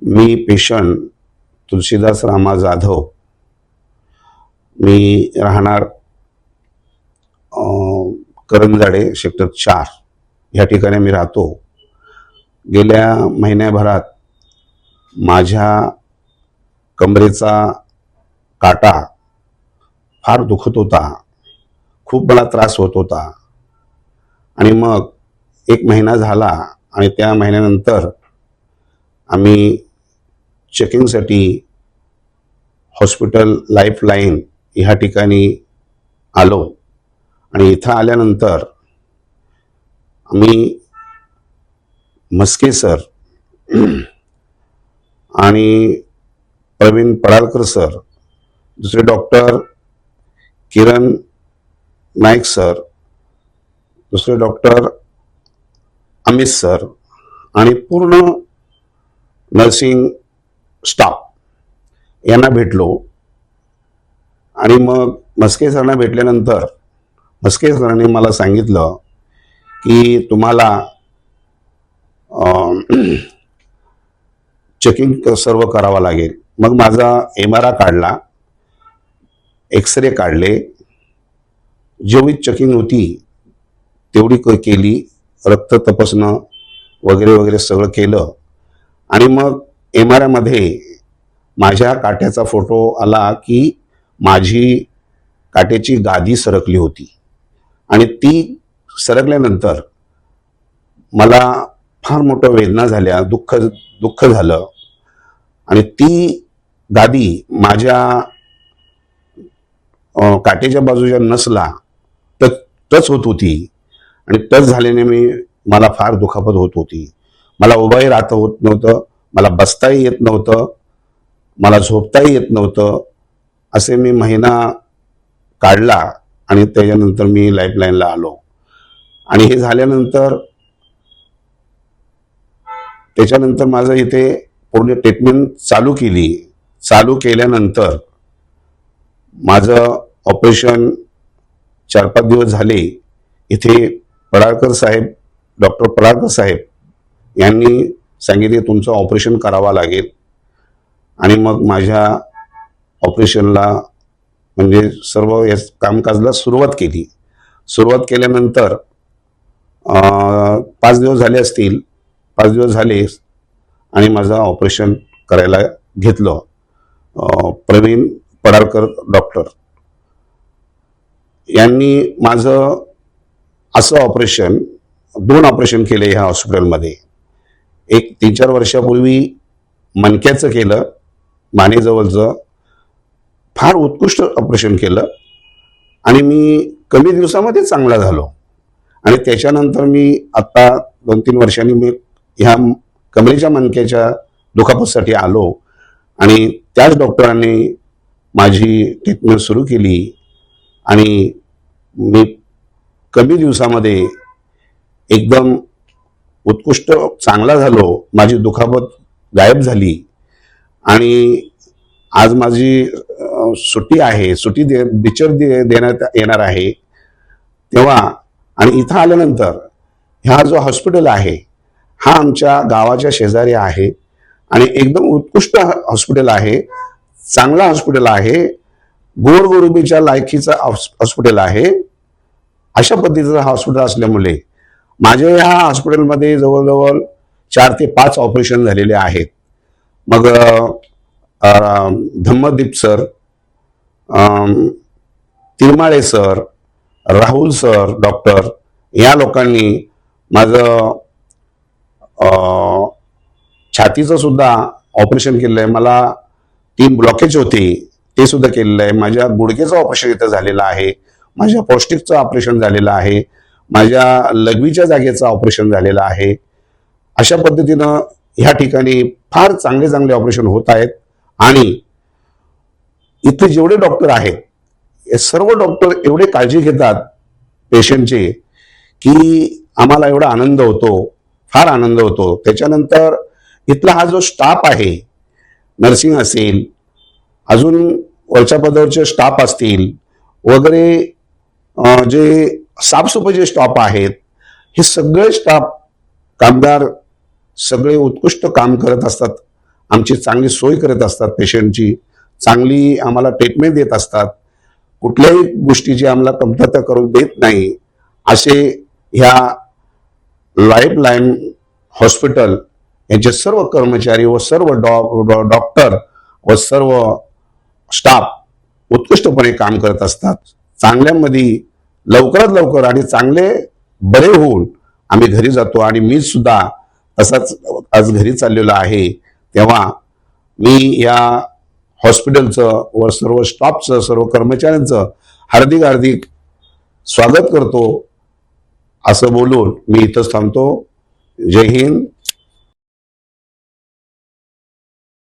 मी patient Tulsidas Rama Jadhav. मी राहणार Karanjade sector 4 ह्या ठिकाणी मी राहतो. गेल्या महिन्याभरात माझ्या कमरेचा काटा फार दुखत होता, खूप मला त्रास होत होता. आणि मग एक महिना झाला आणि त्या महिन्यानंतर आम्ही चेकिंगसाठी हॉस्पिटल लाईफलाईन ह्या ठिकाणी आलो. आणि इथं आल्यानंतर आम्ही मस्के सर आणि प्रवीण पडाळकर सर, दुसरे डॉक्टर किरण नाईक सर, दुसरे डॉक्टर अमित सर आणि पूर्ण नर्सिंग स्टाफ यांना भेटलो. आणि मग मस्के सरांना भेटल्यानंतर मस्के सरांनी मला सांगितलं की तुम्हाला चेकिंग सर्व करावं लागेल. मग माझा MRI काढला, एक्सरे काढले, जेवढी चेकिंग होती तेवढी केली, रक्त तपासणं वगैरे वगैरे सगळं केलं. आणि मग MRI मध्ये माझ्या काट्याचा फोटो आला की माझी काट्याची गादी सरकली होती. आणि ती सरकल्यानंतर मला फार मोठ्या वेदना झाल्या, दुःख झालं. आणि ती गादी माझ्या काटेच्या बाजूच्या नसला टच होत होती. आणि टच झाल्याने मला फार दुखापत होत होती. मला उभाही राहता होत नव्हतं, मला बसताही येत नव्हतं, मला झोपताही येत नव्हतं. असे मी महिना काढला आणि त्याच्यानंतर मी लाईफलाईनला आलो. आणि हे झाल्यानंतर त्याच्यानंतर माझं इथे पूर्ण ट्रीटमेंट चालू केली. चालू केल्यानंतर माझं ऑपरेशन 4-5 दिवस झाले. इथे पडाळकर साहेब, डॉक्टर पडाळकर साहेब यांनी सांगितले तुमचं ऑपरेशन करावं लागेल. आणि मग माझ्या ऑपरेशनला म्हणजे सर्व या कामकाजला सुरुवात केली. सुरुवात केल्यानंतर 5 दिवस झाले असतील, 5 दिवस झाले आणि माझं ऑपरेशन करायला घेतलं. प्रवीण पडाळकर डॉक्टर यांनी माझं असं ऑपरेशन 2 ऑपरेशन केले ह्या हॉस्पिटलमध्ये. एक 3-4 वर्षापूर्वी मणक्याचं केलं, मानेजवळचं, फार उत्कृष्ट ऑपरेशन केलं. आणि मी कमी दिवसामध्ये चांगला झालो. आणि त्याच्यानंतर मी आत्ता 2-3 वर्षांनी मी ह्या कमरेच्या मणक्याच्या दुखापतीसाठी आलो. आणि त्याच डॉक्टरांनी माझी ट्रीटमेंट सुरू केली. आणि मी कमी दिवसामध्ये एकदम उत्कृष्ट चांगला झालो. माझी दुखापत गायब झाली. आणि आज माझी सुट्टी आहे, सुट्टी डिस्चार्ज देण्यात येणार आहे तेव्हा. आणि इथं आल्यानंतर हा जो हॉस्पिटल आहे हा आमच्या गावाच्या शेजारी आहे. आणि एकदम उत्कृष्ट हॉस्पिटल आहे, चांगला हॉस्पिटल आहे, गोरगरिबीच्या लायकीचं हॉस्पिटल आहे. अशा पद्धतीचं हॉस्पिटल असल्यामुळे माझ्या ह्या हॉस्पिटलमध्ये जवळजवळ 4 ते 5 ऑपरेशन झालेले आहेत. मग Dhammadeep sir, Tirmale sir, Rahul sir doctor या लोकांनी माझं छातीचं सुद्धा ऑपरेशन केलं आहे. मला 3 ब्लॉकेज होते ते सुद्धा केलेलं आहे. माझ्या गुडघेचं ऑपरेशन इथं झालेलं आहे, माझ्या पौष्टिकचं ऑपरेशन झालेलं आहे, माझ्या लघवीच्या जागेचं ऑपरेशन झालेलं आहे. अशा पद्धतीनं ह्या ठिकाणी फार चांगले चांगले ऑपरेशन होत आहेत. आणि इथे जेवढे डॉक्टर आहेत हे सर्व डॉक्टर एवढे काळजी घेतात पेशंटचे की आम्हाला एवढा आनंद होतो, फार आनंद होतो. त्याच्यानंतर इथला हा जो स्टाफ आहे, नर्सिंग असेल, अजून वरच्या पदावरचे स्टाफ असतील वगैरे, जे साफसफाईचे स्टाफ आहेत, हे सगळे स्टाफ कामगार सगळे उत्कृष्ट काम करत असतात. आमची चांगली सोय करत असतात, पेशंटची चांगली आम्हाला ट्रीटमेंट देत असतात, कुठल्याही गोष्टीची आम्हाला कमतरता करून देत नाही, असे ह्या लाईफलाईन हॉस्पिटल यांचे सर्व कर्मचारी व सर्व डॉक्टर व सर्व स्टाफ उत्कृष्टपणे काम करत असतात. चांगल्यामध्ये लवकरात लवकर आणि चांगले बरे होऊन आम्ही घरी जातो आणि मी सुद्धा तसाच आज घरी चाललेलो आहे. तेव्हा मी या हॉस्पिटलचं व सर्व स्टाफचं सर्व कर्मचाऱ्यांचं हार्दिक हार्दिक स्वागत करतो. असं बोलून मी इथंच थांबतो. जय हिंद,